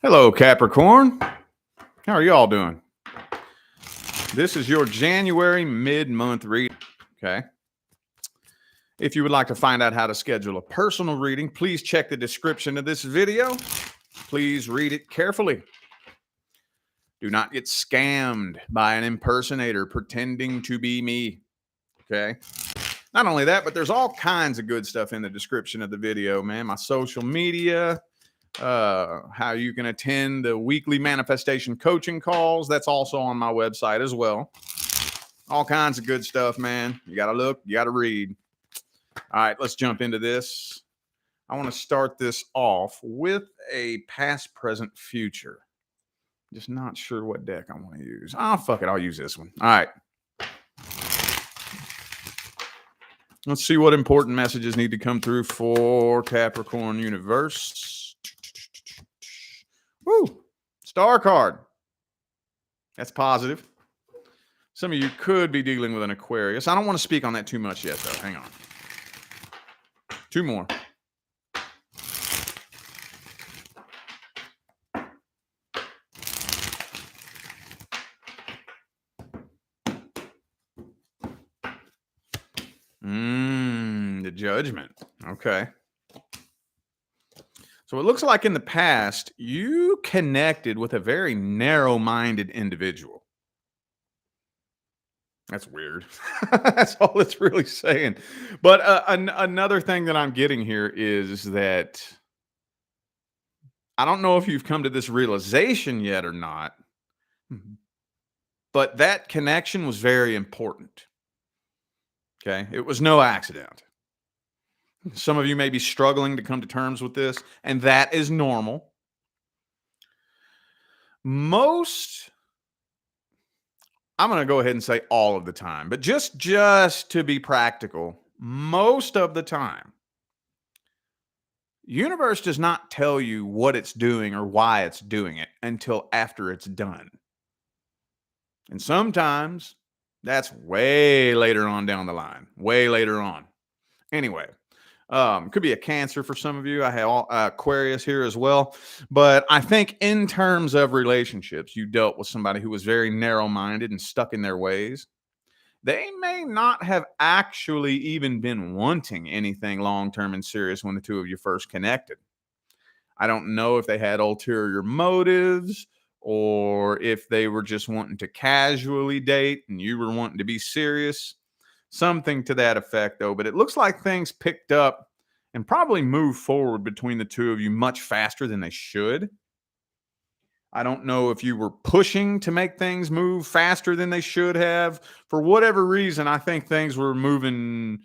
Hello, Capricorn. How are you all doing? This is your January mid-month reading, okay? If you would like to find out how to schedule a personal reading, please check the description of this video. Please read it carefully. Do not get scammed by an impersonator pretending to be me, okay? Not only that, but there's all kinds of good stuff in the description of the video, man. My social media, how you can attend the weekly manifestation coaching calls. That's also on my website as well. All kinds of good stuff, man. You got to look, you got to read. All right, let's jump into this. I want to start this off with a past, present, future. Just not sure what deck I want to use. Oh, fuck it. I'll use this one. All right. Let's see what important messages need to come through for Capricorn universe. Woo! Star card. That's positive. Some of you could be dealing with an Aquarius. I don't want to speak on that too much yet, though. Hang on. Two more. The Judgment. Okay. So it looks like in the past, you connected with a very narrow-minded individual. That's weird. That's all it's really saying. But another thing that I'm getting here is that I don't know if you've come to this realization yet or not, but that connection was very important. Okay. It was no accident. Some of you may be struggling to come to terms with this, and that is normal. I'm going to go ahead and say all of the time, but just to be practical, most of the time, universe does not tell you what it's doing or why it's doing it until after it's done. And sometimes that's way later on down the line, way later on. Anyway, could be a Cancer for some of you. I have Aquarius here as well. But I think in terms of relationships, you dealt with somebody who was very narrow-minded and stuck in their ways. They may not have actually even been wanting anything long-term and serious when the two of you first connected. I don't know if they had ulterior motives or if they were just wanting to casually date and you were wanting to be serious. Something to that effect, though. But it looks like things picked up and probably moved forward between the two of you much faster than they should. I don't know if you were pushing to make things move faster than they should have. For whatever reason, I think things were moving.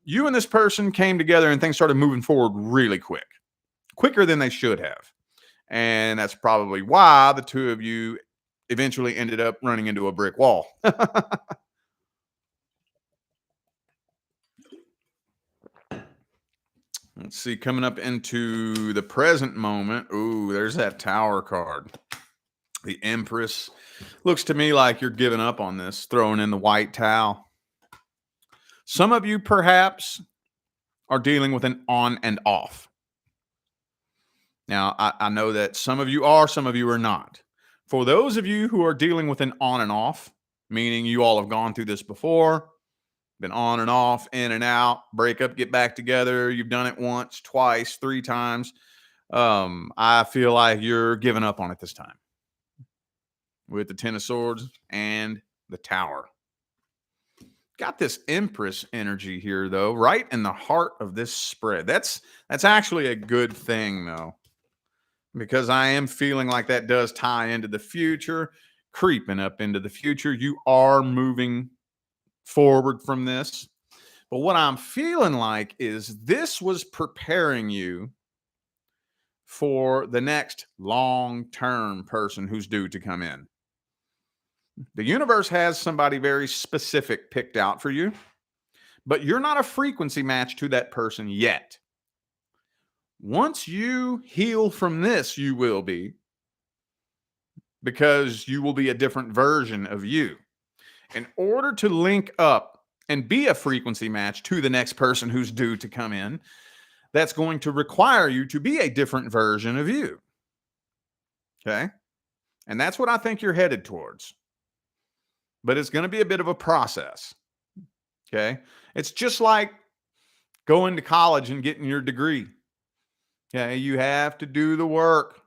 You and this person came together and things started moving forward really quick, quicker than they should have. And that's probably why the two of you eventually ended up running into a brick wall. Let's see, coming up into the present moment. Ooh, there's that Tower card. The Empress. Looks to me like you're giving up on this, throwing in the white towel. Some of you perhaps are dealing with an on and off. Now, I know that some of you are not. For those of you who are dealing with an on and off, meaning you all have gone through this before, been on and off, in and out, break up, get back together. You've done it once, twice, 3 times. I feel like you're giving up on it this time with the Ten of Swords and the Tower. Got this Empress energy here, though, right in the heart of this spread. That's actually a good thing, though, because I am feeling like that does tie into the future, creeping up into the future. You are moving forward from this. But what I'm feeling like is this was preparing you for the next long-term person who's due to come in. The universe has somebody very specific picked out for you, but you're not a frequency match to that person yet. Once you heal from this, you will be, because you will be a different version of you. In order to link up and be a frequency match to the next person who's due to come in, that's going to require you to be a different version of you. Okay. And that's what I think you're headed towards. But it's going to be a bit of a process. Okay. It's just like going to college and getting your degree. Okay. You have to do the work,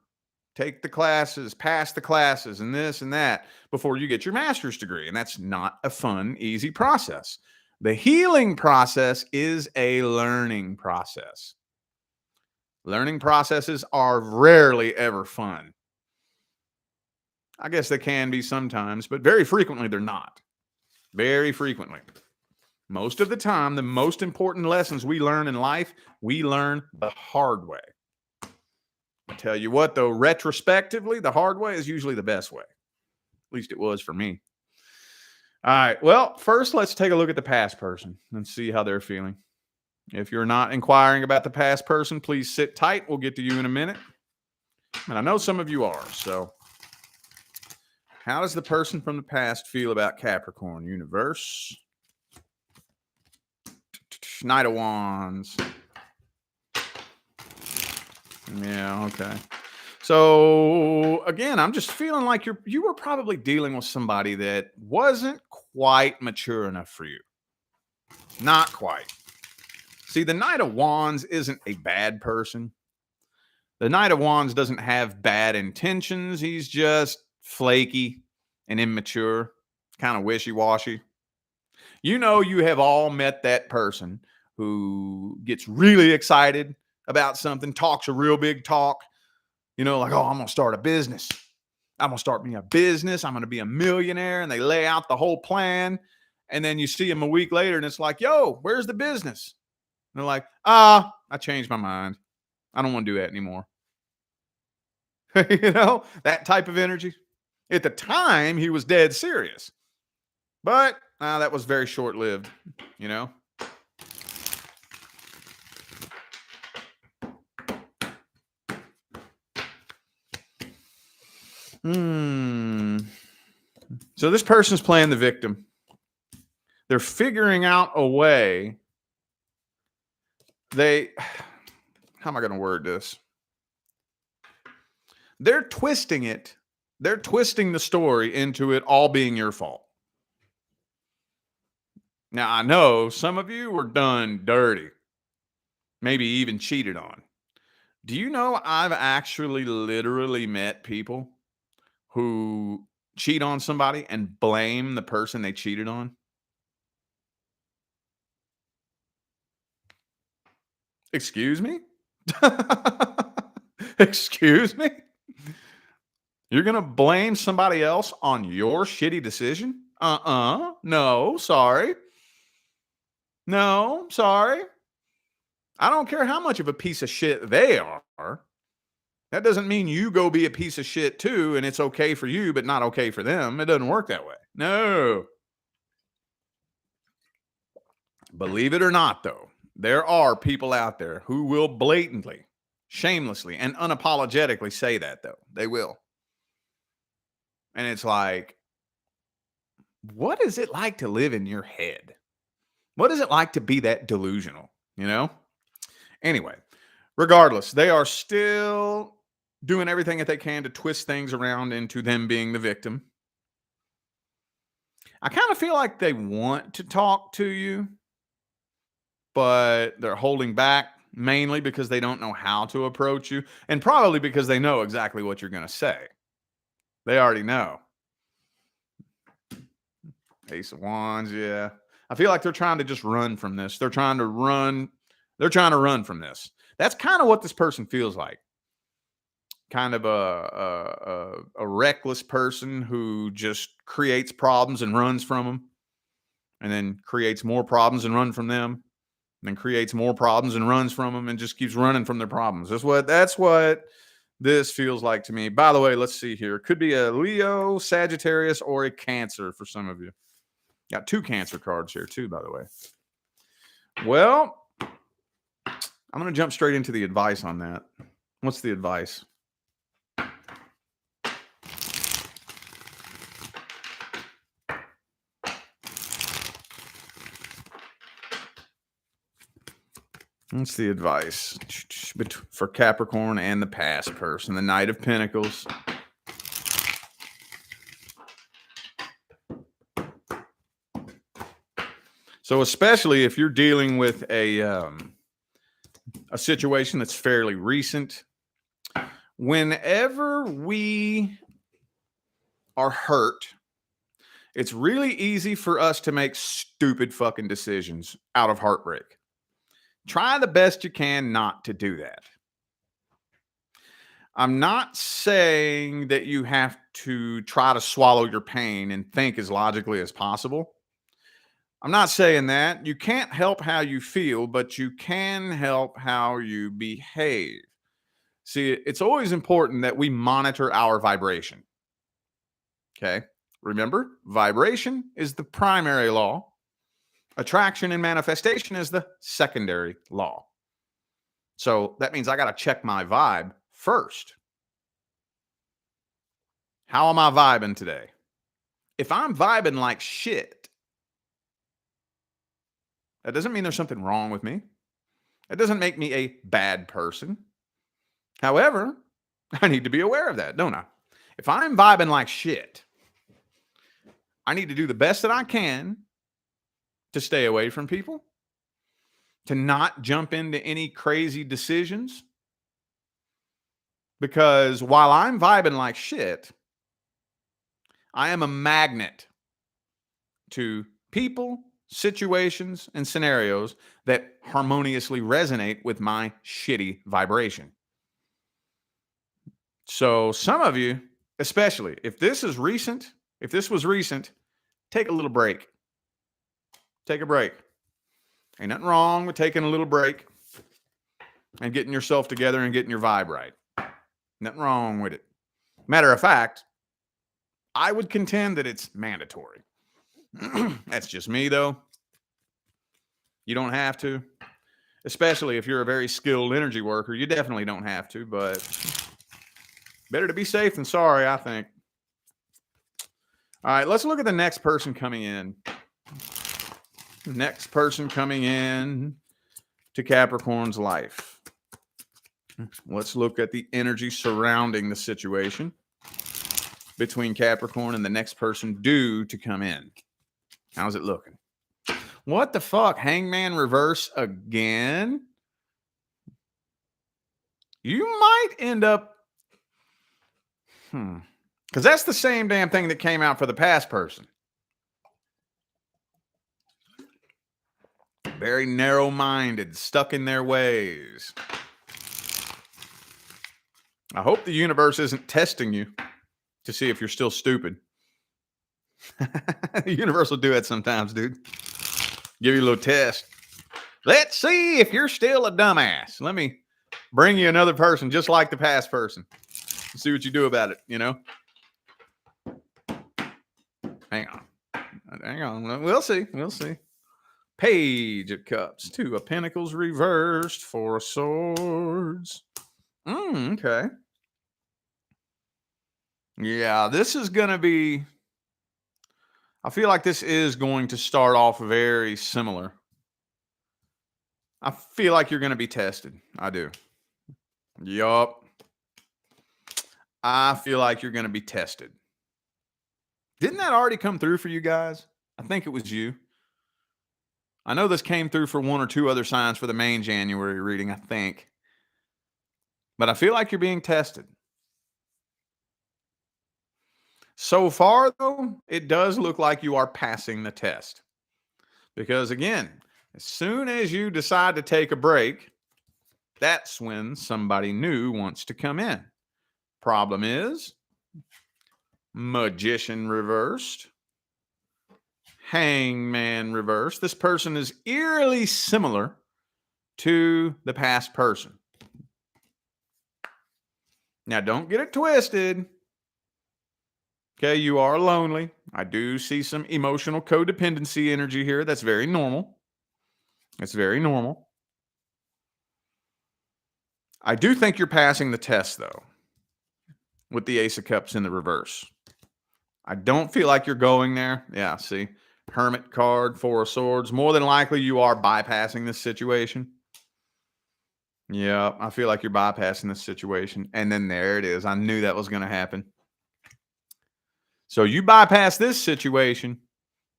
take the classes, pass the classes, and this and that before you get your master's degree. And that's not a fun, easy process. The healing process is a learning process. Learning processes are rarely ever fun. I guess they can be sometimes, but very frequently they're not. Very frequently. Most of the time, the most important lessons we learn in life, we learn the hard way. I tell you what, though, retrospectively, the hard way is usually the best way. At least it was for me. All right. Well, first, let's take a look at the past person and see how they're feeling. If you're not inquiring about the past person, please sit tight. We'll get to you in a minute. And I know some of you are. So, how does the person from the past feel about Capricorn? Universe. Knight of Wands. Yeah, okay. So again, I'm just feeling like you were probably dealing with somebody that wasn't quite mature enough for you. Not quite. See, the Knight of Wands isn't a bad person. The Knight of Wands doesn't have bad intentions. He's just flaky and immature, kind of wishy-washy. You know, you have all met that person who gets really excited about something, talks a real big talk, you know, like, oh, I'm going to start a business. I'm going to start me a business. I'm going to be a millionaire. And they lay out the whole plan. And then you see them a week later and it's like, yo, where's the business? And they're like, I changed my mind. I don't want to do that anymore. You know, that type of energy. At the time, he was dead serious. But that was very short-lived, you know. So this person's playing the victim. They're figuring out a way. How am I going to word this? They're twisting it. They're twisting the story into it all being your fault. Now, I know some of you were done dirty, maybe even cheated on. Do you know I've actually literally met people who cheat on somebody and blame the person they cheated on? Excuse me? Excuse me? You're going to blame somebody else on your shitty decision? No, sorry. No, sorry. I don't care how much of a piece of shit they are. That doesn't mean you go be a piece of shit too, and it's okay for you, but not okay for them. It doesn't work that way. No. Believe it or not, though, there are people out there who will blatantly, shamelessly, and unapologetically say that, though. They will. And it's like, what is it like to live in your head? What is it like to be that delusional? You know? Anyway, regardless, they are still doing everything that they can to twist things around into them being the victim. I kind of feel like they want to talk to you, but they're holding back mainly because they don't know how to approach you, and probably because they know exactly what you're going to say. They already know. Ace of Wands, yeah. I feel like they're trying to just run from this. They're trying to run from this. That's kind of what this person feels like. Kind of a reckless person who just creates problems and runs from them, and then creates more problems and run from them, and then creates more problems and runs from them, and just keeps running from their problems. That's what this feels like to me. By the way, let's see here. It could be a Leo, Sagittarius, or a Cancer for some of you. Got 2 Cancer cards here too, by the way. Well, I'm going to jump straight into the advice on that. What's the advice? What's the advice for Capricorn and the past person? The Knight of Pentacles. So especially if you're dealing with a situation that's fairly recent, whenever we are hurt, it's really easy for us to make stupid fucking decisions out of heartbreak. Try the best you can not to do that. I'm not saying that you have to try to swallow your pain and think as logically as possible. I'm not saying that. You can't help how you feel, but you can help how you behave. See, it's always important that we monitor our vibration. Okay. Remember, vibration is the primary law. Attraction and manifestation is the secondary law. So that means I got to check my vibe first. How am I vibing today? If I'm vibing like shit, that doesn't mean there's something wrong with me. That doesn't make me a bad person. However, I need to be aware of that, don't I? If I'm vibing like shit, I need to do the best that I can to stay away from people, to not jump into any crazy decisions. Because while I'm vibing like shit, I am a magnet to people, situations, and scenarios that harmoniously resonate with my shitty vibration. So some of you, especially if this was recent, take a little break. Take a break. Ain't nothing wrong with taking a little break and getting yourself together and getting your vibe right. Nothing wrong with it. Matter of fact, I would contend that it's mandatory. That's just me, though. You don't have to, especially if you're a very skilled energy worker. You definitely don't have to, but better to be safe than sorry, I think. All right, let's look at the next person coming in. Next person coming in to Capricorn's life. Let's look at the energy surrounding the situation between Capricorn and the next person due to come in. How's it looking? What the fuck? Hangman reverse again? You might end up... Because that's the same damn thing that came out for the past person. Very narrow-minded, stuck in their ways. I hope the universe isn't testing you to see if you're still stupid. The universe will do it sometimes, dude. Give you a little test. Let's see if you're still a dumbass. Let me bring you another person just like the past person. See what you do about it, you know? Hang on. We'll see. Page of Cups, 2 of Pentacles reversed, 4 of Swords. Okay. Yeah, this is going to be... I feel like this is going to start off very similar. I feel like you're going to be tested. I do. Yup. I feel like you're going to be tested. Didn't that already come through for you guys? I think it was you. I know this came through for 1 or 2 other signs for the main January reading, I think. But I feel like you're being tested. So far, though, it does look like you are passing the test. Because, again, as soon as you decide to take a break, that's when somebody new wants to come in. Problem is, Magician reversed. Hangman reversed. This person is eerily similar to the past person. Now, don't get it twisted. Okay, you are lonely. I do see some emotional codependency energy here. That's very normal. It's very normal. I do think you're passing the test, though, with the Ace of Cups in the reverse. I don't feel like you're going there. Yeah, see? Hermit card, 4 of Swords. More than likely, you are bypassing this situation. Yeah, I feel like you're bypassing this situation. And then there it is. I knew that was going to happen. So you bypass this situation,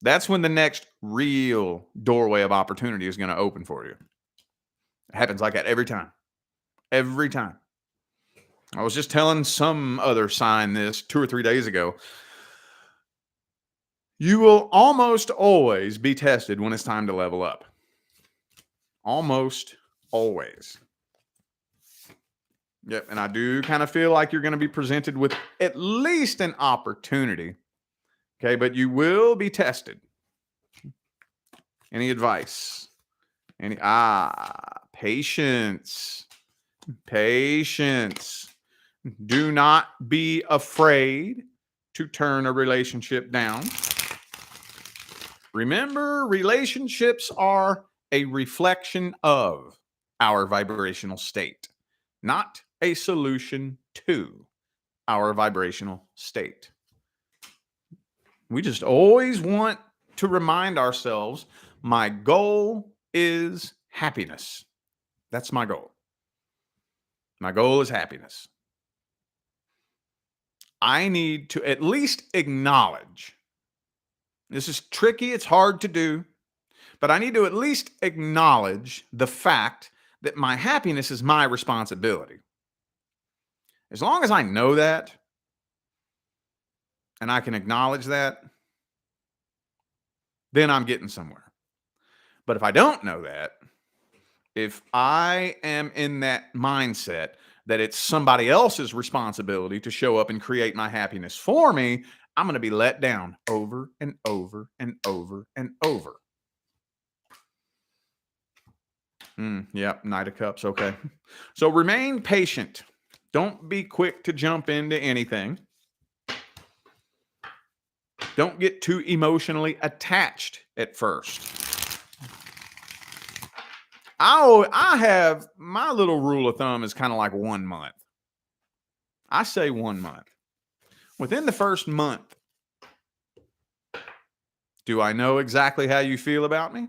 That's when the next real doorway of opportunity is going to open for you. It happens like that every time. Every time. I was just telling some other sign this 2 or 3 days ago. You will almost always be tested when it's time to level up. Almost always. Yep. And I do kind of feel like you're going to be presented with at least an opportunity. Okay. But you will be tested. Any advice? Patience. Patience. Do not be afraid to turn a relationship down. Remember, relationships are a reflection of our vibrational state, not a solution to our vibrational state. We just always want to remind ourselves, my goal is happiness. That's my goal. My goal is happiness. I need to at least acknowledge, this is tricky, it's hard to do, but I need to at least acknowledge the fact that my happiness is my responsibility. As long as I know that, and I can acknowledge that, then I'm getting somewhere. But if I don't know that, if I am in that mindset that it's somebody else's responsibility to show up and create my happiness for me, I'm going to be let down over and over and over and over. Yep, Knight of Cups. Okay. So remain patient. Don't be quick to jump into anything. Don't get too emotionally attached at first. I have my little rule of thumb is kind of like 1 month. I say 1 month. Within the first month, do I know exactly how you feel about me?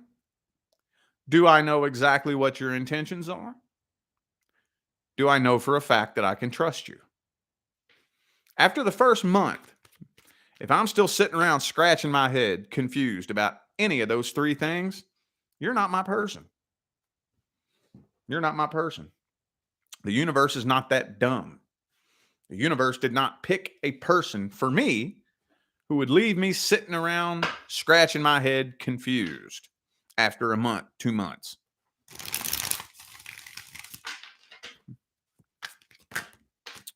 Do I know exactly what your intentions are? Do I know for a fact that I can trust you? After the first month, if I'm still sitting around scratching my head, confused about any of those 3 things, you're not my person. You're not my person. The universe is not that dumb. The universe did not pick a person for me who would leave me sitting around scratching my head confused after a month, 2 months.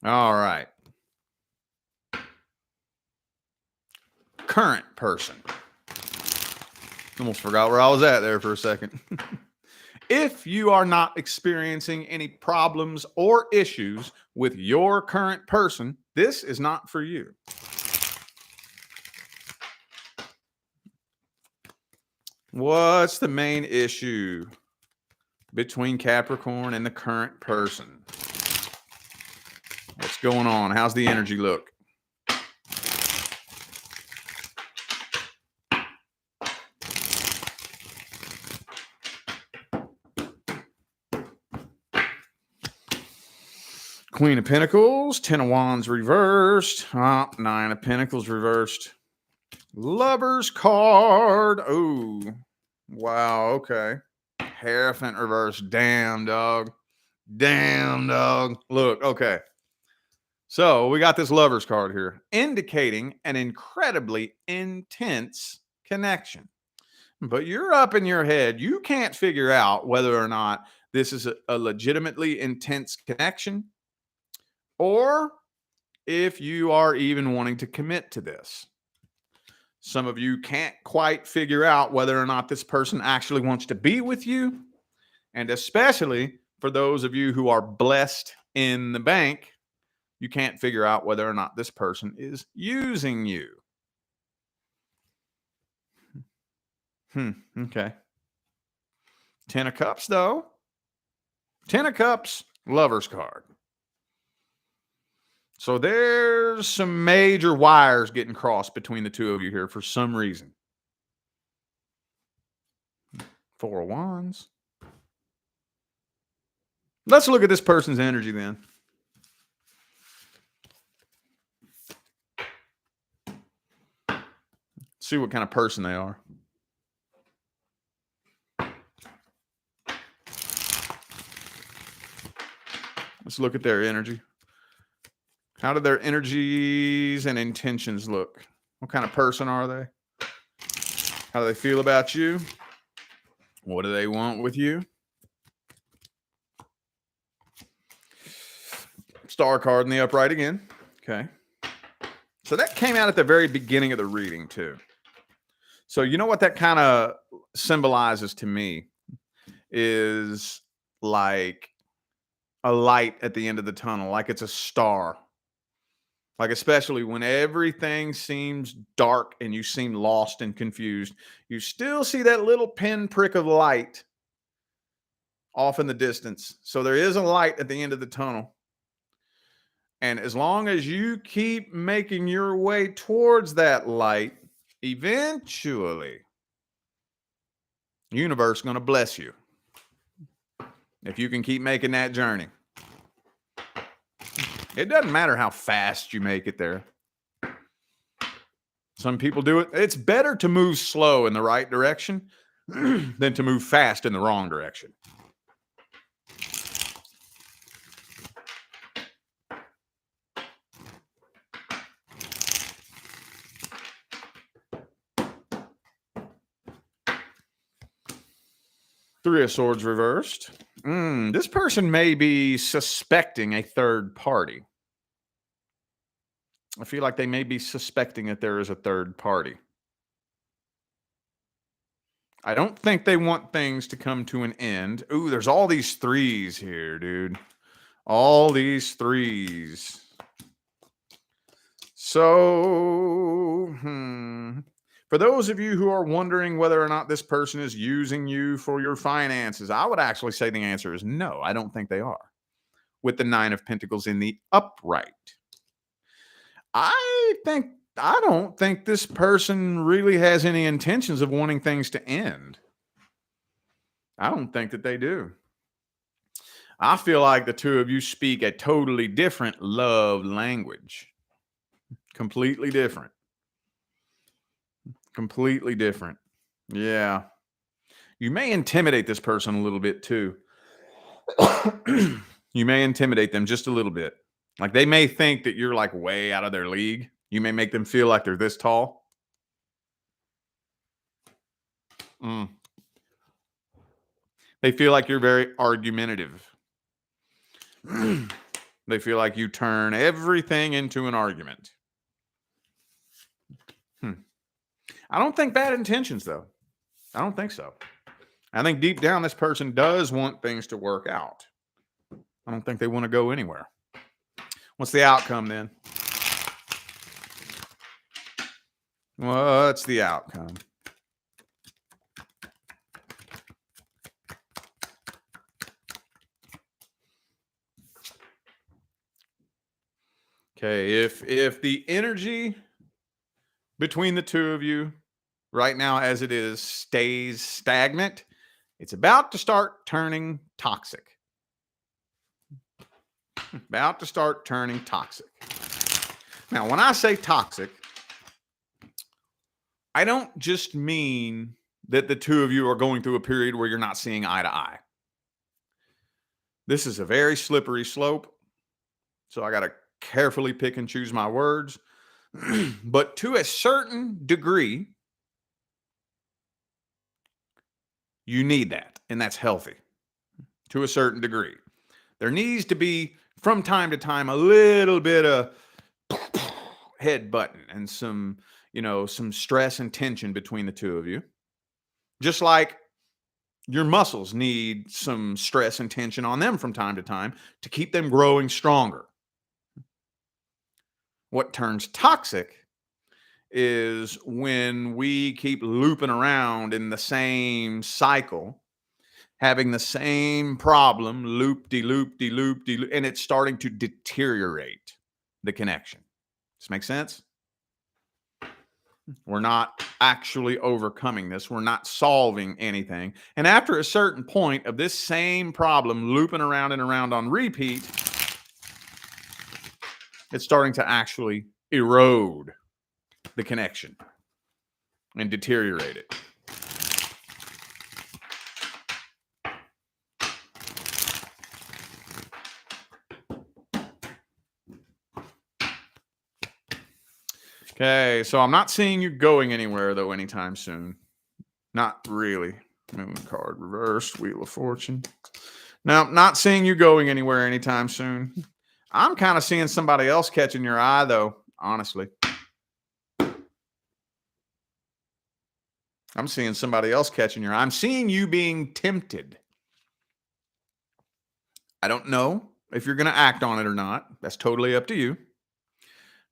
All right. Current person. Almost forgot where I was at there for a second. If you are not experiencing any problems or issues with your current person, this is not for you. What's the main issue between Capricorn and the current person? What's going on? How's the energy look? Queen of Pentacles, 10 of Wands reversed, 9 of Pentacles reversed, Lover's card. Oh, wow, okay. Hierophant reversed. Damn, dog. Damn, dog. Look, okay. So we got this Lover's card here, indicating an incredibly intense connection. But you're up in your head. You can't figure out whether or not this is a legitimately intense connection, or if you are even wanting to commit to this. Some of you can't quite figure out whether or not this person actually wants to be with you. And especially for those of you who are blessed in the bank, you can't figure out whether or not this person is using you. Okay. 10 of Cups, though. 10 of Cups, Lover's card. So there's some major wires getting crossed between the two of you here for some reason. 4 of Wands. Let's look at this person's energy then. See what kind of person they are. Let's look at their energy. How do their energies and intentions look? What kind of person are they? How do they feel about you? What do they want with you? Star card in the upright again. Okay. So that came out at the very beginning of the reading too. So you know what that kind of symbolizes to me is like a light at the end of the tunnel, like it's a star. Like especially when everything seems dark and you seem lost and confused, you still see that little pinprick of light off in the distance. So there is a light at the end of the tunnel. And as long as you keep making your way towards that light, eventually, the universe is going to bless you. If you can keep making that journey. It doesn't matter how fast you make it there. Some people do it. It's better to move slow in the right direction than to move fast in the wrong direction. Three of Swords reversed. This person may be suspecting a third party. I feel like they may be suspecting that there is a third party. I don't think they want things to come to an end. Ooh, there's all these threes here, dude. All these threes. So, for those of you who are wondering whether or not this person is using you for your finances, I would actually say the answer is no. I don't think they are. With the Nine of Pentacles in the upright. I don't think this person really has any intentions of wanting things to end. I don't think that they do. I feel like the two of you speak a totally different love language. Completely different. Completely different. Yeah. You may intimidate this person a little bit too. You may intimidate them just a little bit. Like they may think that you're like way out of their league. You may make them feel like they're this tall. They feel like you're very argumentative. They feel like you turn everything into an argument. I don't think bad intentions, though. I don't think so. I think deep down, this person does want things to work out. I don't think they want to go anywhere. What's the outcome then? What's the outcome? Okay, if the energy between the two of you right now as it is stays stagnant, it's about to start turning toxic. About to start turning toxic. Now, when I say toxic, I don't just mean that the two of you are going through a period where you're not seeing eye to eye. This is a very slippery slope, so I got to carefully pick and choose my words. But to a certain degree, you need that, and that's healthy. To a certain degree. There needs to be, from time to time, a little bit of head button and some stress and tension between the two of you. Just like your muscles need some stress and tension on them from time to time to keep them growing stronger. What turns toxic is when we keep looping around in the same cycle, having the same problem, loop-de-loop, and it's starting to deteriorate the connection. Does this make sense? We're not actually overcoming this. We're not solving anything. And after a certain point of this same problem looping around and around on repeat, it's starting to actually erode the connection. and deteriorate it. Okay, so I'm not seeing you going anywhere, though, anytime soon. Not really. Moon card reversed, Wheel of Fortune. Now, not seeing you going anywhere anytime soon. I'm kind of seeing somebody else catching your eye, though, honestly. I'm seeing somebody else catching your eye. I'm seeing you being tempted. I don't know if you're going to act on it or not. That's totally up to you.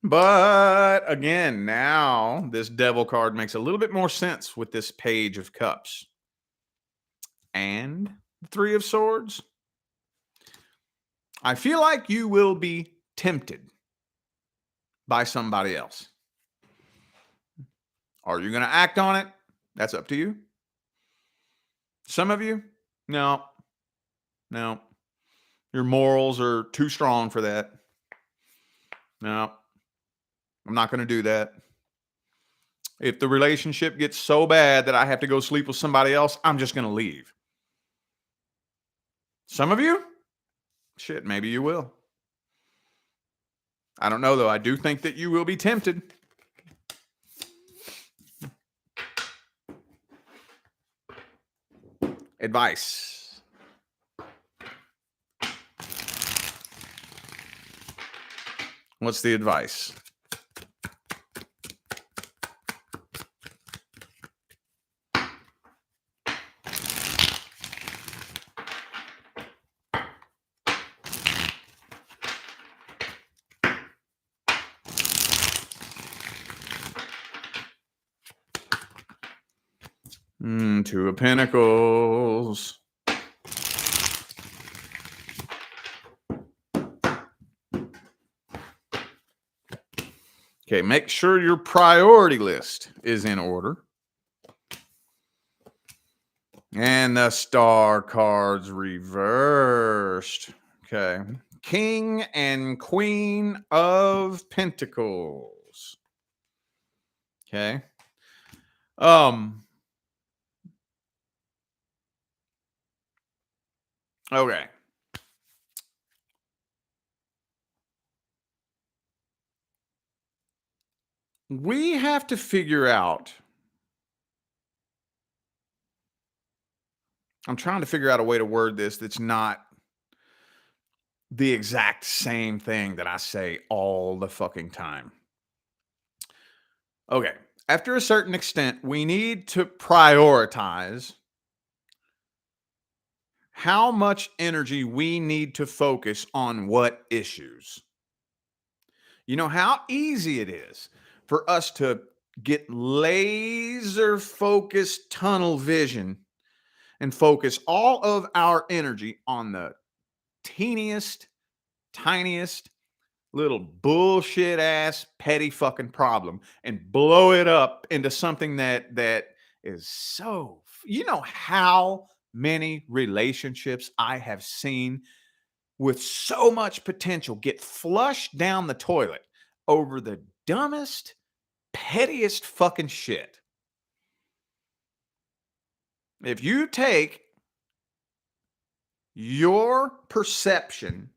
But again, now this Devil card makes a little bit more sense with this Page of Cups. And the Three of Swords. I feel like you will be tempted by somebody else. Are you going to act on it? That's up to you. Some of you, no. Your morals are too strong for that. No, I'm not going to do that. If the relationship gets so bad that I have to go sleep with somebody else, I'm just going to leave. Some of you, shit, maybe you will. I don't know, though. I do think that you will be tempted. Advice. What's the advice? Two of Pentacles. Okay, make sure your priority list is in order. And the Star cards reversed. Okay. King and Queen of Pentacles. Okay. Okay. We have to figure out. I'm trying to figure out a way to word this that's not the exact same thing that I say all the fucking time. Okay. After a certain extent, we need to prioritize how much energy we need to focus on what issues. You know how easy it is for us to get laser focused tunnel vision and focus all of our energy on the teeniest, tiniest little bullshit ass petty fucking problem and blow it up into something that is so, you know how many relationships I have seen with so much potential get flushed down the toilet over the dumbest, pettiest fucking shit. If you take your perception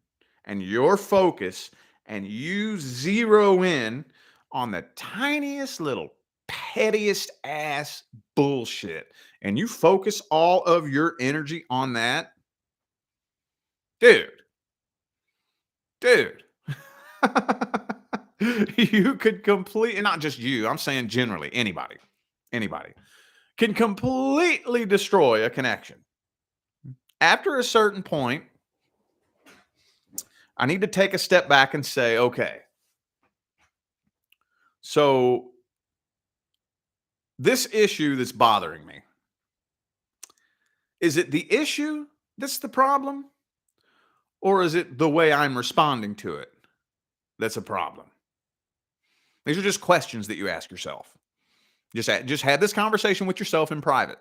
and your focus and you zero in on the tiniest little pettiest ass bullshit and you focus all of your energy on that, dude, you could completely, not just you, I'm saying generally, anybody can completely destroy a connection. After a certain point, I need to take a step back and say, okay, so this issue that's bothering me, is it the issue that's the problem? Or is it the way I'm responding to it that's a problem? These are just questions that you ask yourself. Just have this conversation with yourself in private.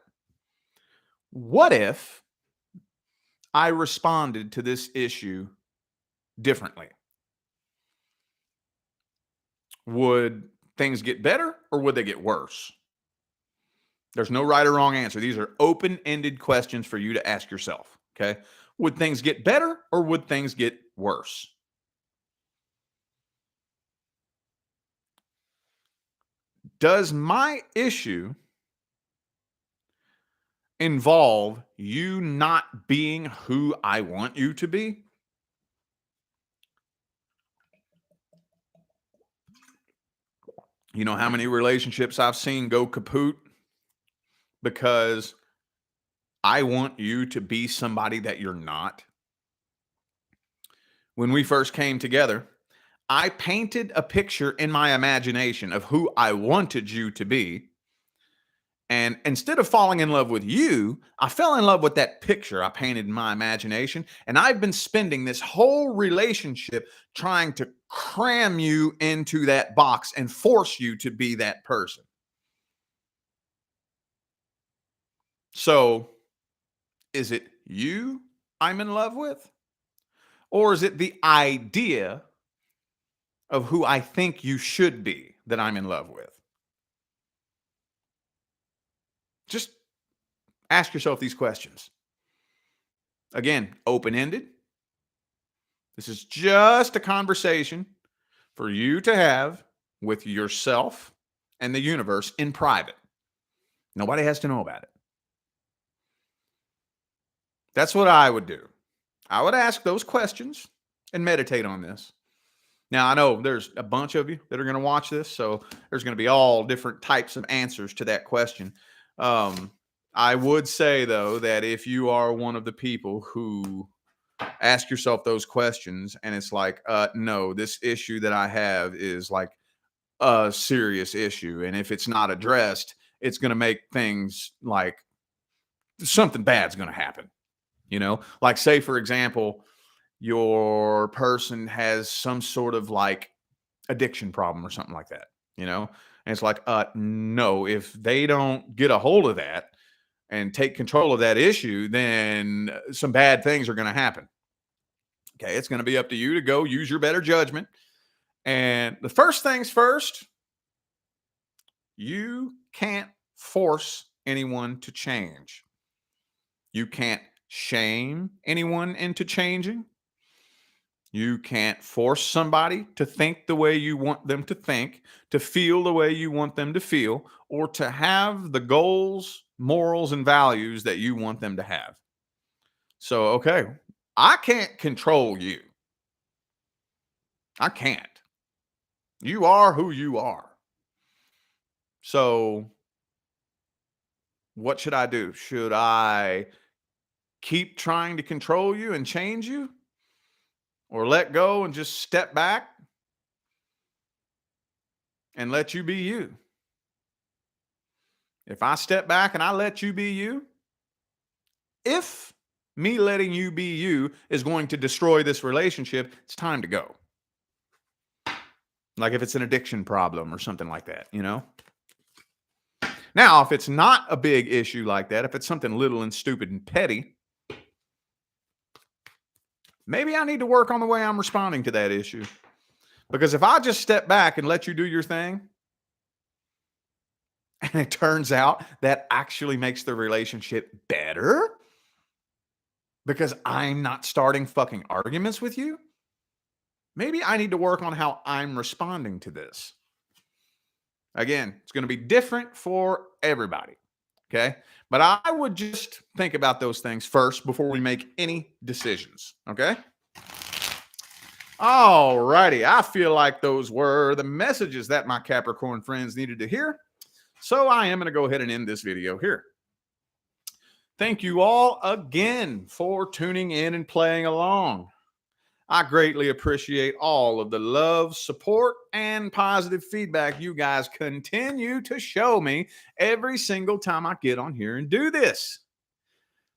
What if I responded to this issue differently? Would things get better or would they get worse? There's no right or wrong answer. These are open-ended questions for you to ask yourself, okay? Would things get better or would things get worse? Does my issue involve you not being who I want you to be? You know how many relationships I've seen go kaput because I want you to be somebody that you're not? When we first came together, I painted a picture in my imagination of who I wanted you to be. And instead of falling in love with you, I fell in love with that picture I painted in my imagination. And I've been spending this whole relationship trying to cram you into that box and force you to be that person. So, is it you I'm in love with? Or is it the idea of who I think you should be that I'm in love with? Just ask yourself these questions. Again, open ended. This is just a conversation for you to have with yourself and the universe in private. Nobody has to know about it. That's what I would do. I would ask those questions and meditate on this. Now, I know there's a bunch of you that are going to watch this, so there's going to be all different types of answers to that question. I would say, though, that if you are one of the people who ask yourself those questions and it's like, no, this issue that I have is like a serious issue. And if it's not addressed, it's going to make things like something bad's going to happen. You know, like say, for example, your person has some sort of like addiction problem or something like that, you know, and it's like, no, if they don't get a hold of that and take control of that issue, then some bad things are going to happen. Okay. It's going to be up to you to go use your better judgment. And the first things first, you can't force anyone to change. You can't shame anyone into changing. You can't force somebody to think the way you want them to think, to feel the way you want them to feel, or to have the goals, morals, and values that you want them to have. So, okay, I can't control you. I can't. You are who you are. So, what should I do? Should I keep trying to control you and change you? Or let go and just step back and let you be you? If I step back and I let you be you, if me letting you be you is going to destroy this relationship, it's time to go. Like if it's an addiction problem or something like that, you know? Now, if it's not a big issue like that, if it's something little and stupid and petty, maybe I need to work on the way I'm responding to that issue. Because if I just step back and let you do your thing, and it turns out that actually makes the relationship better because I'm not starting fucking arguments with you, maybe I need to work on how I'm responding to this. Again, it's going to be different for everybody. Okay. But I would just think about those things first before we make any decisions. Okay. All righty. I feel like those were the messages that my Capricorn friends needed to hear. So I am going to go ahead and end this video here. Thank you all again for tuning in and playing along. I greatly appreciate all of the love, support, and positive feedback you guys continue to show me every single time I get on here and do this.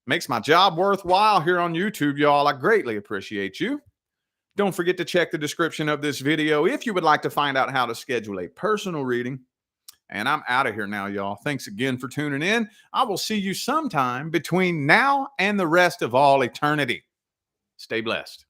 Makes my job worthwhile here on YouTube, y'all. I greatly appreciate you. Don't forget to check the description of this video if you would like to find out how to schedule a personal reading. And I'm out of here now, y'all. Thanks again for tuning in. I will see you sometime between now and the rest of all eternity. Stay blessed.